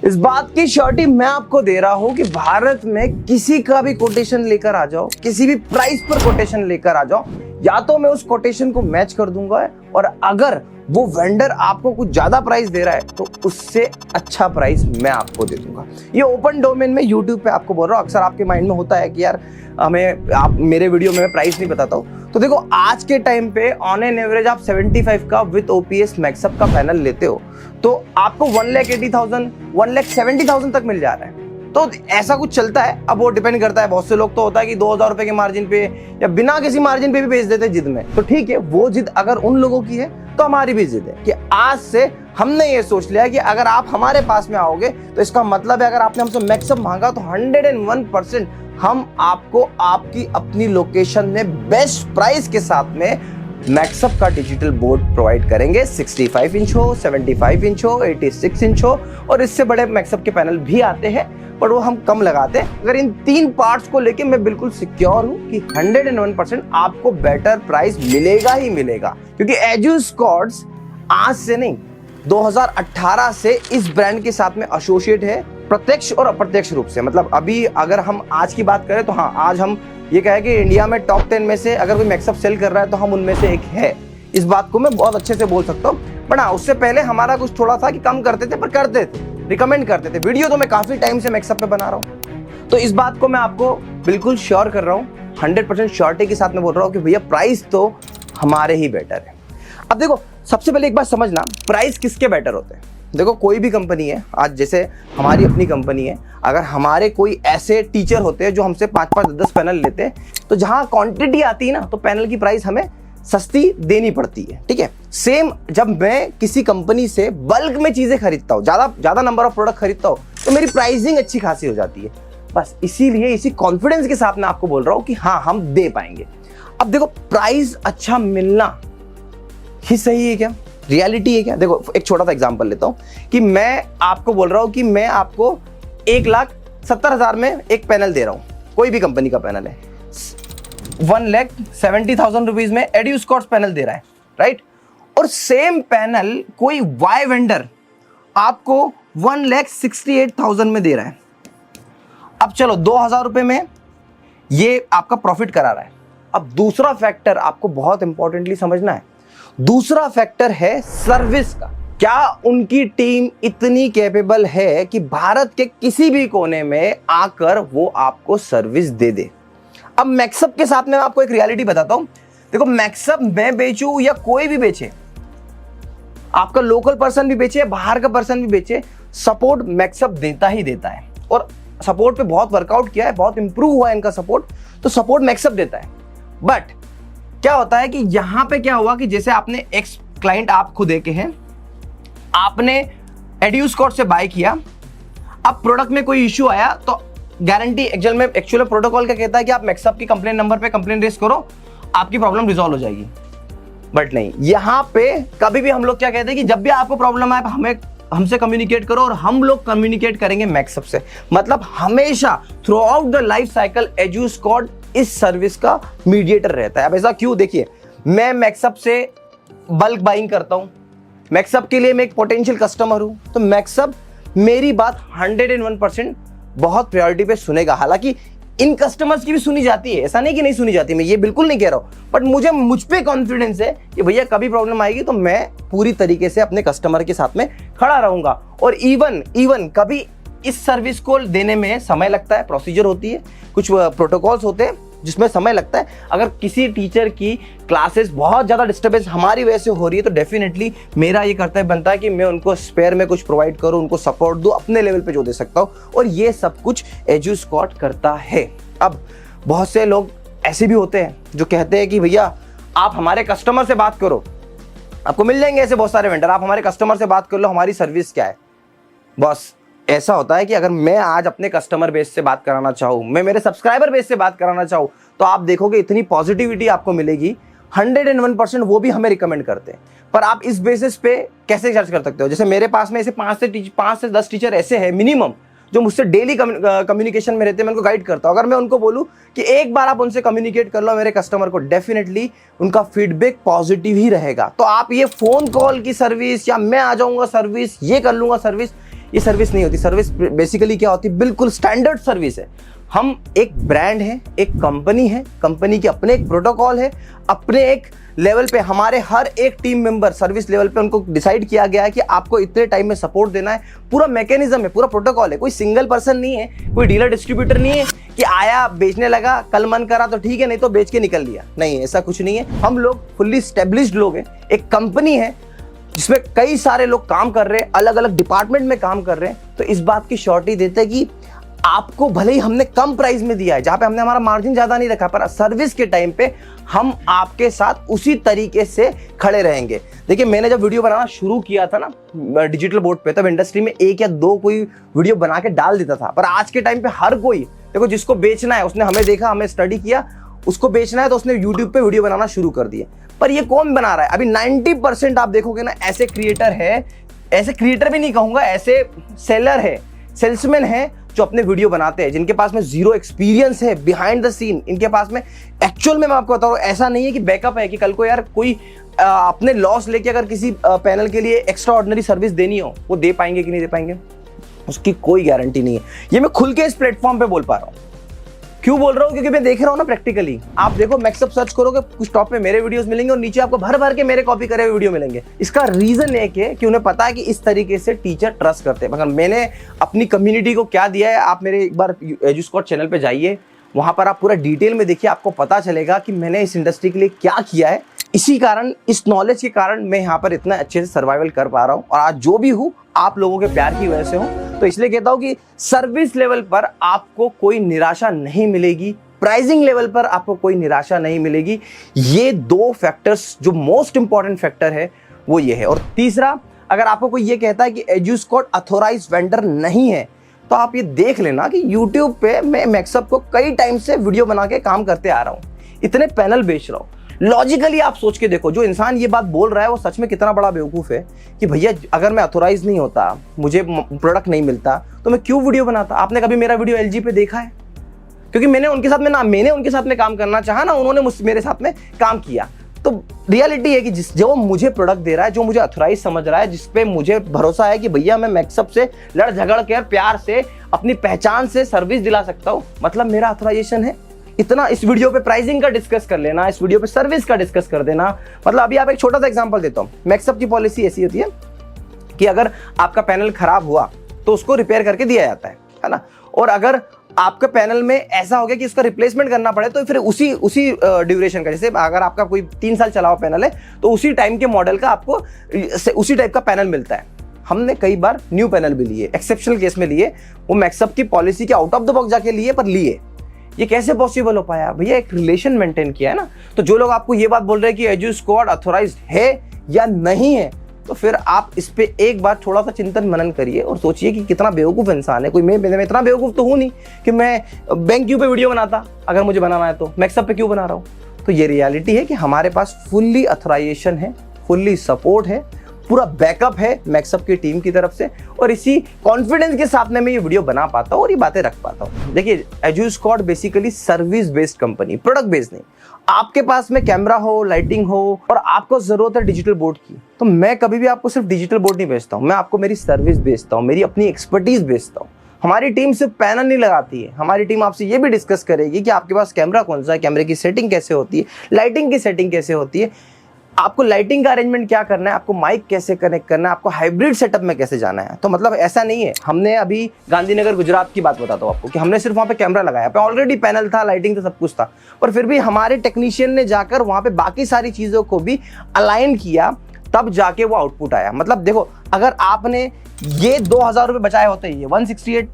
इस बात की श्योरिटी मैं आपको दे रहा हूं कि भारत में किसी का भी कोटेशन लेकर आ जाओ, किसी भी प्राइस पर कोटेशन लेकर आ जाओ, या तो मैं उस कोटेशन को मैच कर दूंगा, और अगर वो वेंडर आपको कुछ ज्यादा प्राइस दे रहा है तो उससे अच्छा प्राइस मैं आपको दे दूंगा। ये ओपन डोमेन में यूट्यूब पे आपको बोल रहा हूँ। अक्सर आपके माइंड में होता है कि यार हमें आप मेरे वीडियो में मैं प्राइस नहीं बताता हूँ, तो देखो आज के टाइम पे ऑन एन एवरेज आप 75 का विद ओपीएस मैक्सअप का पैनल लेते हो तो आपको 1,80,000 1,70,000 तक मिल जा रहा है। तो ऐसा कुछ चलता है। अब वो डिपेंड करता है, बहुत से लोग तो होता है कि 2,000 रुपए के मार्जिन पे या बिना किसी मार्जिन पे भी बेच देते हैं जिद में। तो ठीक है, वो जिद अगर उन लोगों की है तो हमारी भी जिद है कि आज से हमने ये सोच लिया कि अगर आप हमारे पास में आओगे तो इसका मतलब है अगर आपने हमसे मैक्सअप मांगा तो 101% हम आपको आपकी अपनी लोकेशन में बेस्ट प्राइस के साथ में मैक्सअप का डिजिटल बोर्ड प्रोवाइड करेंगे। 65 इंच हो, 75 इंच हो, 86 इंच हो, और इससे बड़े मैक्सअप के पैनल भी आते हैं पर वो हम कम लगाते हैं। अगर इन तीन पार्ट्स को लेके मैं बिल्कुल सिक्योर हूं कि 101% आपको बेटर प्राइस मिलेगा ही मिलेगा, क्योंकि एजुस्कॉर्ड्स आज से नहीं 2018 से इस ब्रांड के साथ में एसोसिएट है, प्रत्यक्ष और अप्रत्यक्ष रूप से। मतलब अभी अगर हम आज की बात करें तो हाँ, आज हम ये कहें कि इंडिया में टॉप 10 में से अगर कोई मैक्सअप सेल कर रहा है तो हम उनमें से एक है। इस बात को मैं बहुत अच्छे से बोल सकता हूँ। बट हाँ, उससे पहले हमारा कुछ थोड़ा था कि कम करते थे पर करते थे, रिकमेंड करते थे। वीडियो तो मैं काफी टाइम से मैक्सअप पे बना रहा हूँ, तो इस बात को मैं आपको बिल्कुल श्योर कर रहा हूँ, 100% श्योरिटी के साथ में बोल रहा हूँ कि भैया प्राइस तो हमारे ही बेटर है। अब देखो, सबसे पहले एक बात समझना, प्राइस किसके बेटर होते हैं। देखो, कोई भी कंपनी है, आज जैसे हमारी अपनी कंपनी है, अगर हमारे कोई ऐसे टीचर होते हैं जो हमसे 5-5, 10 पैनल लेते हैं, तो जहां क्वांटिटी आती है ना, तो पैनल की प्राइस हमें सस्ती देनी पड़ती है। ठीक है, सेम जब मैं किसी कंपनी से बल्क में चीजें खरीदता हूँ, ज्यादा नंबर ऑफ प्रोडक्ट खरीदता हूँ, तो मेरी प्राइसिंग अच्छी खासी हो जाती है। बस इसीलिए इसी कॉन्फिडेंस के साथ मैं आपको बोल रहा हूँ कि हाँ, हम दे पाएंगे। अब देखो, प्राइस अच्छा मिलना ही सही है क्या, रियलिटी है क्या? देखो, एक छोटा सा एग्जांपल लेता हूं कि मैं आपको बोल रहा हूं कि मैं आपको 1,70,000 में एक पैनल दे रहा हूं, कोई भी कंपनी का पैनल है, 1,70,000 रुपीज में एड्यूस्कॉर्ड्स पैनल दे रहा है, राइट? और सेम पैनल कोई वाई वेंडर आपको 1,68,000 में दे रहा है। अब चलो 2,000 रुपए में ये आपका प्रॉफिट करा रहा है। अब दूसरा फैक्टर आपको बहुत इंपॉर्टेंटली समझना है, दूसरा फैक्टर है सर्विस का। क्या उनकी टीम इतनी कैपेबल है कि भारत के किसी भी कोने में आकर वो आपको सर्विस दे दे? अब मैक्सअप के साथ में आपको एक रियलिटी बताता हूं। देखो, मैक्सअप मैं बेचूं या कोई भी बेचे, आपका लोकल पर्सन भी बेचे, बाहर का पर्सन भी बेचे, सपोर्ट मैक्सअप देता ही देता है। और सपोर्ट पे बहुत वर्कआउट किया है, बहुत इंप्रूव हुआ है इनका सपोर्ट, तो सपोर्ट मैक्सअप देता है। बट क्या होता है कि यहां पे क्या हुआ कि जैसे आपने एक्स क्लाइंट आप खुद देखे हैं, आपने एड्यूस्कॉर्ड से बाय किया, अब प्रोडक्ट में कोई इश्यू आया तो गारंटी एक्चुअल प्रोटोकॉल क्या कहता है कि आप मैक्सअप की कंप्लेन नंबर पे कंप्लेन रेज करो, आपकी प्रॉब्लम रिजॉल्व हो जाएगी। बट नहीं, यहां पे कभी भी हम लोग क्या कहते हैं कि जब भी आपको प्रॉब्लम आए हमसे कम्युनिकेट करो, और हम लोग कम्युनिकेट करेंगे मैक्सअप से। मतलब हमेशा throughout the life cycle एड्यूस्कॉर्ड इस सर्विस का मीडिएटर रहता है। अब ऐसा क्यों? देखिए, मैं मैक्सअप से बल्क बाइंग करता हूं, मैक्सअप के लिए मैं एक पोटेंशियल कस्टमर हूं, तो मैक्सअप मेरी बात 101% बहुत प्रायोरिटी पे सुनेगा। हालांकि इन कस्टमर्स की भी सुनी जाती है, ऐसा नहीं कि नहीं सुनी जाती, मैं ये बिल्कुल नहीं कह रहा हूं, बट मुझ पे कॉन्फिडेंस है कि भैया कभी प्रॉब्लम आएगी तो मैं पूरी तरीके से अपने कस्टमर के साथ में खड़ा रहूंगा। और इवन कभी इस सर्विस को देने में समय लगता है, प्रोसीजर होती है, कुछ प्रोटोकॉल्स होते हैं जिसमें समय लगता है। अगर किसी टीचर की क्लासेस बहुत ज़्यादा डिस्टर्बेंस हमारी वजह से हो रही है तो डेफिनेटली मेरा ये कर्तव्य बनता है कि मैं उनको स्पेयर में कुछ प्रोवाइड करूं, उनको सपोर्ट दूं अपने लेवल पे जो दे सकता हूं, और ये सब कुछ एड्यूस्कॉर्ड करता है। अब बहुत से लोग ऐसे भी होते हैं जो कहते हैं कि भैया आप हमारे कस्टमर से बात करो, आपको मिल जाएंगे ऐसे बहुत सारे वेंडर, आप हमारे कस्टमर से बात कर लो, हमारी सर्विस क्या है। बॉस, ऐसा होता है कि अगर मैं आज अपने कस्टमर बेस से बात कराना चाहूँ, मैं मेरे सब्सक्राइबर बेस से बात कराना चाहूँ, तो आप देखोगे इतनी पॉजिटिविटी आपको मिलेगी। 101% वो भी हमें रिकमेंड करते हैं। पर आप इस बेसिस पे कैसे चार्ज कर सकते हो? जैसे मेरे पास में ऐसे 5 से 10 टीचर ऐसे हैं मिनिमम जो मुझसे डेली कम्युनिकेशन में रहते हैं, मैं उनको गाइड करता हूँ। अगर मैं उनको बोलूँ कि एक बार आप उनसे कम्युनिकेट कर लो मेरे कस्टमर को, डेफिनेटली उनका फीडबैक पॉजिटिव ही रहेगा। तो आप ये फोन कॉल की सर्विस या मैं आ जाऊंगा सर्विस, ये कर लूंगा सर्विस, ये सर्विस नहीं होती। सर्विस बेसिकली क्या होती है, बिल्कुल स्टैंडर्ड सर्विस है। हम एक ब्रांड है, एक कंपनी है, कंपनी के अपने एक प्रोटोकॉल है, अपने एक लेवल पे हमारे हर एक टीम मेंबर सर्विस लेवल पे उनको डिसाइड किया गया है कि आपको इतने टाइम में सपोर्ट देना है। पूरा मैकेनिज्म है, पूरा प्रोटोकॉल है। कोई सिंगल पर्सन नहीं है, कोई डीलर डिस्ट्रीब्यूटर नहीं है कि आया बेचने लगा, कल मन करा तो ठीक है, नहीं तो बेच के निकल लिया। नहीं, ऐसा कुछ नहीं है। हम लोग फुल्ली स्टेब्लिश्ड लोग हैं। एक कंपनी है जिसमें कई सारे लोग काम कर रहे हैं, अलग अलग डिपार्टमेंट में काम कर रहे हैं। तो इस बात की श्योरिटी देते हैं कि आपको भले ही हमने कम प्राइस में दिया है, जहां पे हमने हमारा मार्जिन ज्यादा नहीं रखा, पर सर्विस के टाइम पे हम आपके साथ उसी तरीके से खड़े रहेंगे। देखिए, मैंने जब वीडियो बनाना शुरू किया था ना डिजिटल बोर्ड पे, तब इंडस्ट्री में 1 या 2 कोई वीडियो बना के डाल देता था। पर आज के टाइम पे हर कोई, देखो, जिसको बेचना है उसने हमें देखा, हमें स्टडी किया, उसको बेचना है तो उसने यूट्यूब पे वीडियो बनाना शुरू कर दिया। पर ये कौन बना रहा है? अभी 90% आप देखोगे ना, ऐसे क्रिएटर है, ऐसे क्रिएटर भी नहीं कहूंगा, ऐसे सेलर है, सेल्समैन है जो अपने वीडियो बनाते हैं, जिनके पास में जीरो एक्सपीरियंस है बिहाइंड द सीन। इनके पास में एक्चुअल में, मैं आपको बता रहा हूं, ऐसा नहीं है कि बैकअप है कि कल को यार कोई अपने लॉस लेके अगर किसी पैनल के लिए एक्स्ट्रा ऑर्डिनरी सर्विस देनी हो, वो दे पाएंगे कि नहीं दे पाएंगे, उसकी कोई गारंटी नहीं है। ये मैं खुल के इस प्लेटफॉर्म पे बोल पा रहा हूँ। क्यों बोल रहा हूँ? क्योंकि मैं देख रहा हूँ ना प्रैक्टिकली। आप देखो, मैक्सअप सर्च करोगे, कुछ टॉप पे मेरे वीडियोस मिलेंगे और नीचे आपको भर भर के मेरे कॉपी करे हुए वीडियो मिलेंगे। इसका रीजन एक है कि उन्हें पता है कि इस तरीके से टीचर ट्रस्ट करते हैं। मगर मैंने अपनी कम्युनिटी को क्या दिया है, आप मेरे एक बार एजुस्कॉट चैनल पे जाइए, वहां पर आप पूरा डिटेल में देखिए, आपको पता चलेगा कि मैंने इस इंडस्ट्री के लिए क्या किया है। इसी कारण, इस नॉलेज के कारण मैं यहाँ पर इतना अच्छे से सर्वाइवल कर पा रहा हूँ, और आज जो भी हूँ आप लोगों के प्यार की वजह से हूँ। तो इसलिए कहता हूँ कि सर्विस लेवल पर आपको कोई निराशा नहीं मिलेगी, प्राइसिंग लेवल पर आपको कोई निराशा नहीं मिलेगी। ये 2 फैक्टर्स जो मोस्ट इंपॉर्टेंट फैक्टर है वो ये है। और तीसरा, अगर आपको कोई ये कहता है कि एजुस्कॉट ऑथोराइज्ड वेंडर नहीं है, तो आप ये देख लेना कि YouTube पे मैं मैक्सअप को कई टाइम से वीडियो बना के काम करते आ रहा हूँ, इतने पैनल बेच रहा हूँ। लॉजिकली आप सोच के देखो, जो इंसान ये बात बोल रहा है वो सच में कितना बड़ा बेवकूफ है कि भैया अगर मैं ऑथोराइज नहीं होता, मुझे प्रोडक्ट नहीं मिलता, तो मैं क्यों वीडियो बनाता। आपने कभी मेरा वीडियो LG पे देखा है? क्योंकि मैंने उनके साथ में काम करना चाहा ना, उन्होंने मेरे साथ में काम किया। तो रियलिटी है कि जो मुझे प्रोडक्ट दे रहा है, जो मुझे ऑथराइज समझ रहा है, जिसपे मुझे भरोसा है कि भैया मैं मैक्सअप से लड़ झगड़ कर प्यार से अपनी पहचान से सर्विस दिला सकता हूँ, मतलब मेरा ऑथराइजेशन है। इतना इस वीडियो पे प्राइसिंग का डिस्कस कर लेना, इस वीडियो पे सर्विस का डिस्कस कर देना। मतलब अभी आप एक छोटा सा एग्जांपल देता हूँ। मैक्सअप की पॉलिसी ऐसी होती है कि अगर आपका पैनल खराब हुआ तो उसको रिपेयर करके दिया जाता है ना। और अगर आपके पैनल में ऐसा हो गया कि उसका रिप्लेसमेंट करना पड़े, तो फिर उसी ड्यूरेशन का, जैसे अगर आपका कोई 3 साल चला हुआ पैनल है, तो उसी टाइम के मॉडल का आपको उसी टाइप का पैनल मिलता है। हमने कई बार न्यू पैनल भी लिए, एक्सेप्शनल केस में लिए, वो मैक्सअप की पॉलिसी के आउट ऑफ द बॉक्स जाके लिए, पर लिए। ये कैसे पॉसिबल हो पाया? भैया एक रिलेशन मेंटेन किया है ना। तो जो लोग आपको ये बात बोल रहे हैं कि एजुस्कॉट ऑथोराइज्ड है या नहीं है, तो फिर आप इस पे एक बार थोड़ा सा चिंतन मनन करिए और सोचिए कि कितना बेवकूफ़ इंसान है कोई। मैं इतना बेवकूफ़ तो हूँ नहीं कि मैं बैंक क्यू पे वीडियो बनाता, अगर मुझे बनाना है तो मैक्सअप पे क्यों बना रहा हूँ। तो ये रियलिटी है कि हमारे पास फुल्ली ऑथराइजेशन है, फुल्ली सपोर्ट है, पूरा बैकअप है मैक्सअप की टीम की तरफ से, और इसी कॉन्फिडेंस के साथ में मैं ये वीडियो बना पाता हूँ और ये बातें रख पाता हूँ। देखिए, एजुस्कॉट basically service based company, product based नहीं। आपके पास में कैमरा हो, लाइटिंग हो और आपको जरूरत है डिजिटल बोर्ड की, तो मैं कभी भी आपको सिर्फ डिजिटल बोर्ड नहीं बेचता हूँ, मैं आपको मेरी सर्विस बेचता हूँ, मेरी अपनी एक्सपर्टीज बेचता हूँ। हमारी टीम सिर्फ पैनल नहीं लगाती है, हमारी टीम आपसे ये भी डिस्कस करेगी कि आपके पास कैमरा कौन सा है, कैमरे की सेटिंग कैसे होती है, लाइटिंग की सेटिंग कैसे होती है, आपको लाइटिंग का अरेंजमेंट क्या करना है, आपको माइक कैसे कनेक्ट करना है, आपको हाइब्रिड सेटअप में कैसे जाना है। तो मतलब ऐसा नहीं है, हमने अभी गांधीनगर गुजरात की बात बताता हूँ आपको कि हमने सिर्फ वहाँ पे कैमरा लगाया, पे ऑलरेडी पैनल था, लाइटिंग था, सब कुछ था, पर फिर भी हमारे टेक्नीशियन ने जाकर वहाँ पे बाकी सारी चीज़ों को भी अलाइन किया, तब जाके वो आउटपुट आया। मतलब देखो, अगर आपने ये 2000 रुपये बचाए होते, ये 168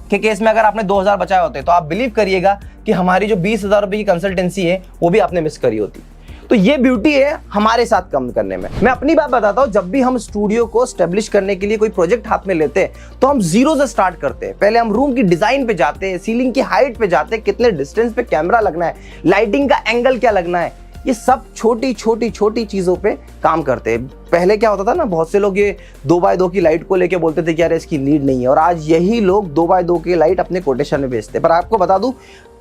के केस में अगर आपने 2000 बचाए होते, तो आप बिलीव करिएगा कि हमारी जो 20,000 रुपये की कंसल्टेंसी है वो भी आपने मिस करी होती। तो ये ब्यूटी है हमारे साथ कम करने में। मैं अपनी बात बताता हूँ, जब भी हम स्टूडियो को स्टेब्लिश करने के लिए कोई प्रोजेक्ट हाथ में लेते हैं, तो हम जीरो से स्टार्ट करते हैं। पहले हम रूम की डिजाइन पे जाते हैं, सीलिंग की हाइट पे जाते हैं, कितने डिस्टेंस पे कैमरा लगना है, लाइटिंग का एंगल क्या लगना है, ये सब छोटी छोटी छोटी चीजों पे काम करते हैं। पहले क्या होता था ना, बहुत से लोग ये 2x2 की लाइट को लेके बोलते थे कि यार इसकी नीड नहीं है, और आज यही लोग 2x2 की लाइट अपने कोटेशन में बेचते हैं। पर आपको बता दूं,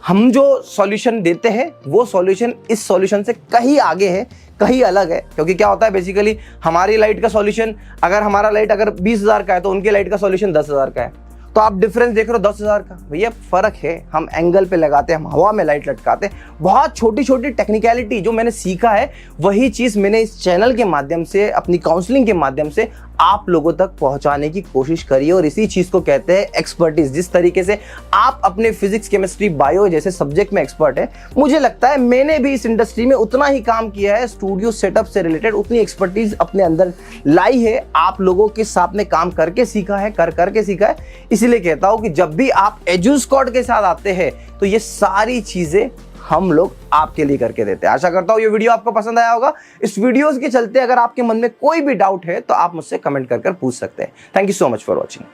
हम जो सॉल्यूशन देते हैं वो सॉल्यूशन इस सॉल्यूशन से कहीं आगे है, कहीं अलग है, क्योंकि क्या होता है बेसिकली हमारी लाइट का सॉल्यूशन, अगर हमारा लाइट अगर 20,000 का है तो उनके लाइट का सॉल्यूशन 10,000 का है। तो आप डिफरेंस देख रहे हो 10,000 का, भैया फर्क है। हम एंगल पे लगाते हैं, हम हवा में लाइट लटकाते हैं, बहुत छोटी छोटी टेक्निकलिटी जो मैंने सीखा है वही चीज़ मैंने इस चैनल के माध्यम से, अपनी काउंसलिंग के माध्यम से आप लोगों तक पहुंचाने की कोशिश करिए। और इसी चीज़ को कहते हैं एक्सपर्टीज। जिस तरीके से आप अपने फिजिक्स, केमिस्ट्री, बायो जैसे सब्जेक्ट में एक्सपर्ट है, मुझे लगता है मैंने भी इस इंडस्ट्री में उतना ही काम किया है, स्टूडियो सेटअप से रिलेटेड उतनी एक्सपर्टीज अपने अंदर लाई है, आप लोगों के साथ में काम करके सीखा है, कर करके सीखा है। इसीलिए कहता हूं कि जब भी आप एजुस्कॉट के साथ आते हैं तो ये सारी चीजें हम लोग आपके लिए करके देते हैं। आशा करता हूं ये वीडियो आपको पसंद आया होगा। इस वीडियोस के चलते अगर आपके मन में कोई भी डाउट है तो आप मुझसे कमेंट कर पूछ सकते हैं। Thank you so much for watching.